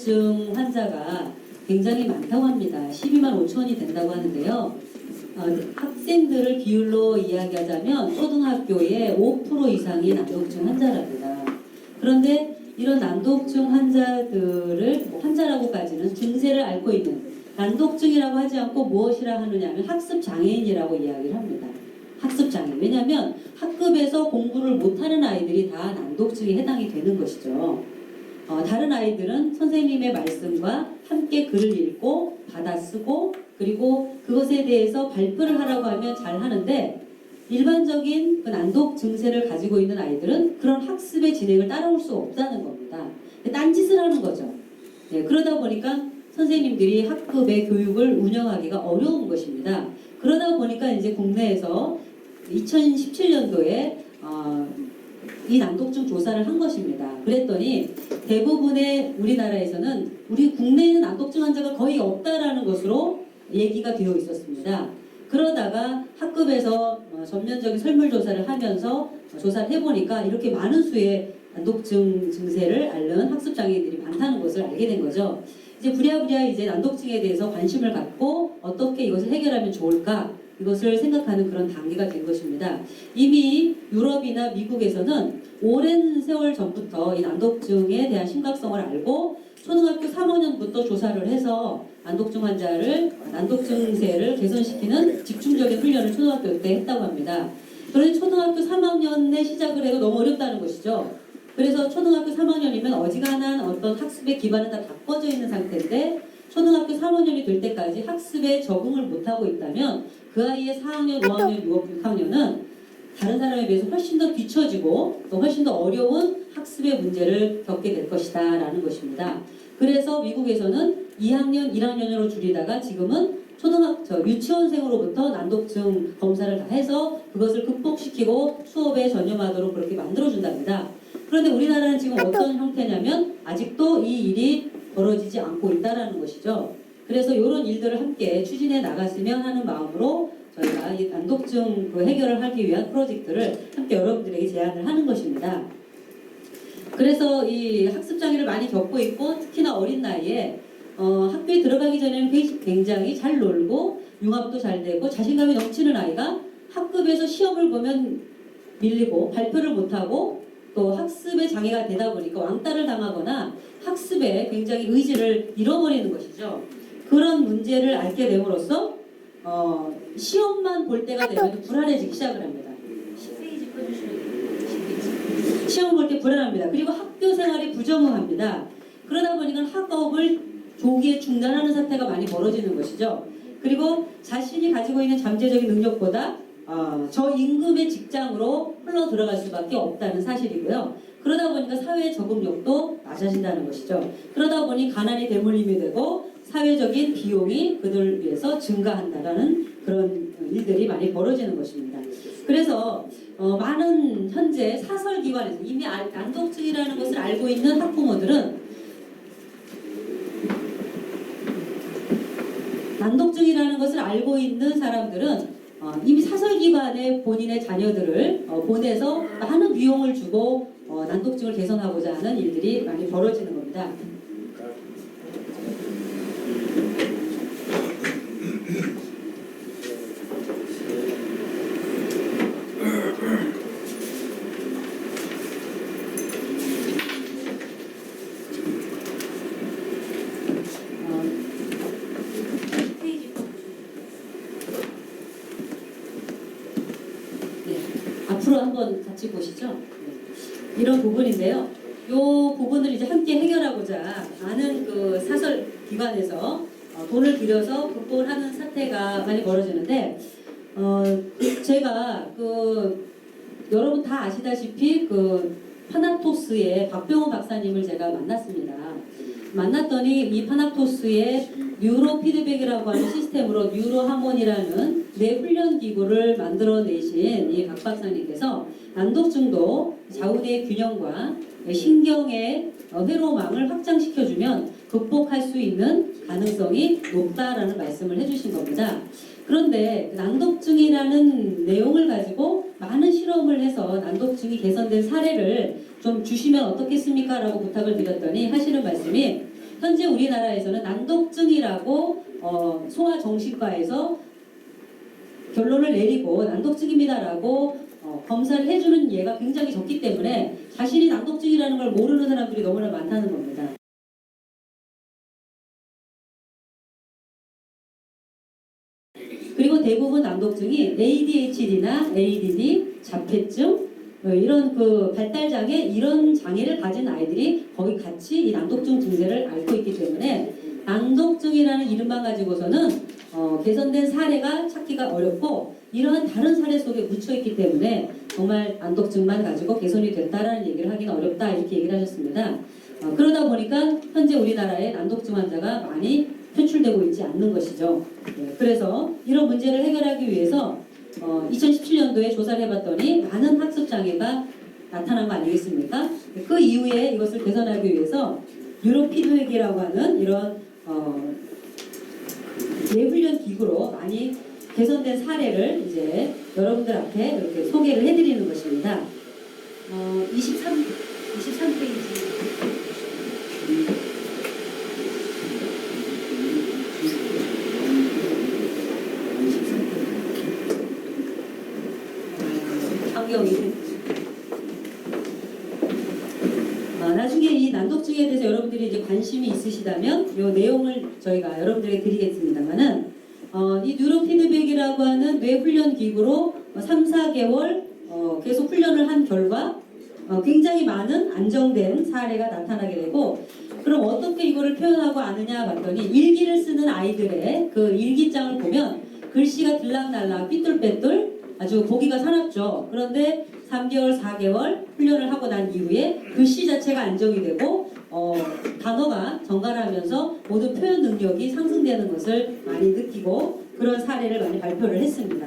난독증 환자가 굉장히 많다고 합니다. 12만 5천이 된다고 하는데요. 학생들을 비율로 이야기하자면 초등학교의 5% 이상이 난독증 환자랍니다. 그런데 이런 난독증 환자들을 환자라고까지는 증세를 앓고 있는, 난독증이라고 하지 않고 무엇이라 하느냐면 학습장애인이라고 이야기를 합니다. 학습장애인. 왜냐하면 학급에서 공부를 못하는 아이들이 다 난독증에 해당이 되는 것이죠. 다른 아이들은 선생님의 말씀과 함께 글을 읽고 받아쓰고 그리고 그것에 대해서 발표를 하라고 하면 잘 하는데, 일반적인 그 난독 증세를 가지고 있는 아이들은 그런 학습의 진행을 따라올 수 없다는 겁니다. 딴짓을 하는 거죠. 네, 그러다 보니까 선생님들이 학급의 교육을 운영하기가 어려운 것입니다. 그러다 보니까 이제 국내에서 2017년도에 이 난독증 조사를 한 것입니다. 그랬더니 대부분의 우리나라에서는 우리 국내에는 난독증 환자가 거의 없다라는 것으로 얘기가 되어 있었습니다. 그러다가 학급에서 전면적인 설문조사를 하면서 조사를 해보니까 이렇게 많은 수의 난독증 증세를 앓는 학습장애인들이 많다는 것을 알게 된 거죠. 이제 부랴부랴 이제 난독증에 대해서 관심을 갖고 어떻게 이것을 해결하면 좋을까, 이것을 생각하는 그런 단계가 된 것입니다. 이미 유럽이나 미국에서는 오랜 세월 전부터 이 난독증에 대한 심각성을 알고 초등학교 3학년부터 조사를 해서 난독증 환자를, 난독증세를 개선시키는 집중적인 훈련을 초등학교 때 했다고 합니다. 그런데 초등학교 3학년에 시작을 해도 너무 어렵다는 것이죠. 그래서 초등학교 3학년이면 어지간한 어떤 학습의 기반은 다 바꿔져 있는 상태인데, 초등학교 3학년이 될 때까지 학습에 적응을 못하고 있다면 그 아이의 4학년, 5학년, 6학년은 다른 사람에 비해서 훨씬 더 뒤처지고 또 훨씬 더 어려운 학습의 문제를 겪게 될 것이다 라는 것입니다. 그래서 미국에서는 2학년, 1학년으로 줄이다가 지금은 유치원생으로부터 난독증 검사를 다 해서 그것을 극복시키고 수업에 전념하도록 그렇게 만들어준답니다. 그런데 우리나라는 지금 어떤 형태냐면 아직도 이 일이 벌어지지 않고 있다는 것이죠. 그래서 이런 일들을 함께 추진해 나갔으면 하는 마음으로 저희가 이 난독증 해결을 하기 위한 프로젝트를 함께 여러분들에게 제안을 하는 것입니다. 그래서 이 학습장애를 많이 겪고 있고 특히나 어린 나이에 학교에 들어가기 전에는 굉장히 잘 놀고 융합도 잘 되고 자신감이 넘치는 아이가 학급에서 시험을 보면 밀리고 발표를 못하고 또 학습에 장애가 되다 보니까 왕따를 당하거나 학습에 굉장히 의지를 잃어버리는 것이죠. 그런 문제를 알게 됨으로써 시험만 볼 때가 되면 불안해지기 시작을 합니다. 10페이지 펴주시면 시험을 볼 때 불안합니다. 그리고 학교 생활이 부정응합니다. 그러다 보니까 학업을 조기에 중단하는 사태가 많이 벌어지는 것이죠. 그리고 자신이 가지고 있는 잠재적인 능력보다 저임금의 직장으로 흘러 들어갈 수밖에 없다는 사실이고요. 그러다 보니까 사회 적응력도 낮아진다는 것이죠. 그러다 보니 가난이 대물림이 되고 사회적인 비용이 그들을 위해서 증가한다라는 그런 일들이 많이 벌어지는 것입니다. 그래서 많은 현재 사설기관에서 이미 난독증이라는 것을 알고 있는 학부모들은 난독증이라는 것을 알고 있는 사람들은 이미 사설기관에 본인의 자녀들을 보내서 많은 비용을 주고 난독증을 개선하고자 하는 일들이 많이 벌어지는 겁니다. 앞으로 한번 같이 보시죠. 네. 이런 부분인데요. 이 부분을 이제 함께 해결하고자 많은 그 사설 기관에서 돈을 들여서 극복을 하는 사태가 많이 벌어지는데, 제가 여러분 다 아시다시피 파나토스의 박병호 박사님을 제가 만났습니다. 만났더니 이 파나토스의 뉴로 피드백이라고 하는 시스템으로 뉴로 하모니라는 뇌 훈련 기구를 만들어내신 이 박 박사님께서 난독증도 자우대의 균형과 신경의 회로망을 확장시켜주면 극복할 수 있는 가능성이 높다라는 말씀을 해주신 겁니다. 그런데 난독증이라는 내용을 가지고 많은 실험을 해서 난독증이 개선된 사례를 좀 주시면 어떻겠습니까? 라고 부탁을 드렸더니 하시는 말씀이 현재 우리나라에서는 난독증이라고 소아정신과에서 결론을 내리고 난독증입니다라고 검사를 해주는 예가 굉장히 적기 때문에 자신이 난독증이라는 걸 모르는 사람들이 너무나 많다는 겁니다. 그리고 대부분 난독증이 ADHD나 ADD, 자폐증 이런 그 발달장애 이런 장애를 가진 아이들이 거의 같이 이 난독증 증세를 앓고 있기 때문에 난독증이라는 이름만 가지고서는 개선된 사례가 찾기가 어렵고 이러한 다른 사례 속에 묻혀있기 때문에 정말 난독증만 가지고 개선이 됐다라는 얘기를 하기는 어렵다 이렇게 얘기를 하셨습니다. 그러다 보니까 현재 우리나라에 난독증 환자가 많이 표출되고 있지 않는 것이죠. 그래서 이런 문제를 해결하기 위해서 2017년도에 조사를 해봤더니 많은 학습장애가 나타난 거 아니겠습니까? 그 이후에 이것을 개선하기 위해서 뉴로피드백이라고 하는 이런 뇌훈련 기구로 많이 개선된 사례를 이제 여러분들 앞에 이렇게 소개를 해드리는 것입니다. 23페이지. 나중에 이 난독증에 대해서 여러분들이 이제 관심이 있으시다면 이 내용을 저희가 여러분들에게 드리겠습니다만은 이 뉴로피드백이라고 하는 뇌훈련 기구로 3, 4개월 계속 훈련을 한 결과 굉장히 많은 안정된 사례가 나타나게 되고 그럼 어떻게 이거를 표현하고 아느냐 봤더니 일기를 쓰는 아이들의 그 일기장을 보면 글씨가 들락날락 삐뚤빼뚤 아주 보기가 사납죠. 그런데 3개월, 4개월 훈련을 하고 난 이후에 글씨 자체가 안정이 되고 단어가 정갈하면서 모든 표현 능력이 상승되는 것을 많이 느끼고 그런 사례를 많이 발표를 했습니다.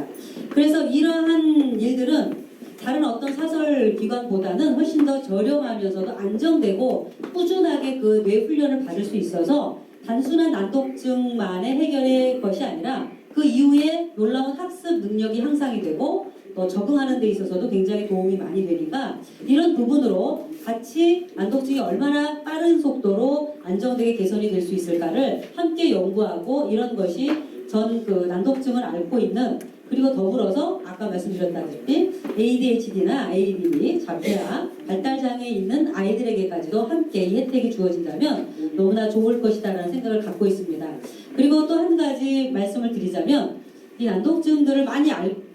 그래서 이러한 일들은 다른 어떤 사설 기관보다는 훨씬 더 저렴하면서도 안정되고 꾸준하게 그 뇌 훈련을 받을 수 있어서 단순한 난독증만의 해결의 것이 아니라 그 이후에 놀라운 학습 능력이 향상이 되고 또 적응하는 데 있어서도 굉장히 도움이 많이 되니까 이런 부분으로 같이 난독증이 얼마나 빠른 속도로 안정되게 개선이 될 수 있을까를 함께 연구하고 이런 것이 전 그 난독증을 앓고 있는 그리고 더불어서 아까 말씀드렸다시피 ADHD나 ADD, 자폐아, 발달장애 있는 아이들에게까지도 함께 이 혜택이 주어진다면 너무나 좋을 것이다라는 생각을 갖고 있습니다. 그리고 또 한 가지 말씀을 드리자면 이 난독증들을 많이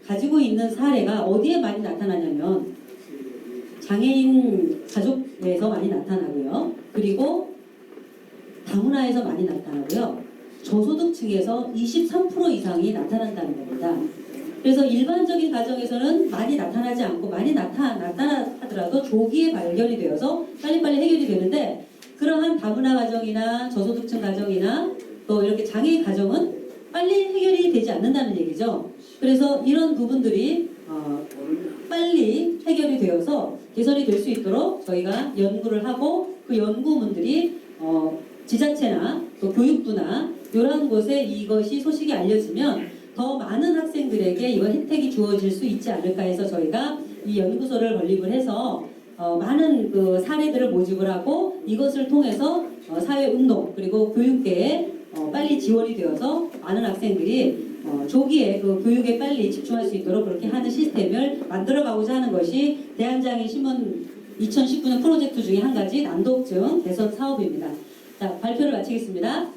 가지고 있는 사례가 어디에 많이 나타나냐면 장애인 가족에서 많이 나타나고요. 그리고 다문화에서 많이 나타나고요. 저소득층에서 23% 이상이 나타난다는 겁니다. 그래서 일반적인 가정에서는 많이 나타나지 않고 많이 나타나더라도 조기에 발견이 되어서 빨리빨리 해결이 되는데 그러한 다문화 가정이나 저소득층 가정이나 또 이렇게 장애인 가정은 빨리 해결이 되지 않는다는 얘기죠. 그래서 이런 부분들이 빨리 해결이 되어서 개선이 될 수 있도록 저희가 연구를 하고 그 연구문들이 지자체나 또 교육부나 이런 곳에 이것이 소식이 알려지면 더 많은 학생들에게 이런 혜택이 주어질 수 있지 않을까 해서 저희가 이 연구소를 건립을 해서 많은 그 사례들을 모집을 하고 이것을 통해서 사회운동 그리고 교육계에 빨리 지원이 되어서 많은 학생들이 조기에 그 교육에 빨리 집중할 수 있도록 그렇게 하는 시스템을 만들어가고자 하는 것이 대한장애인신문 2019년 프로젝트 중에 한 가지 난독증 개선 사업입니다. 자, 발표를 마치겠습니다.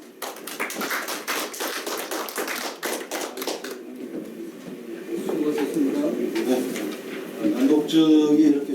수고하셨습니다. 네. 난독증이 이렇게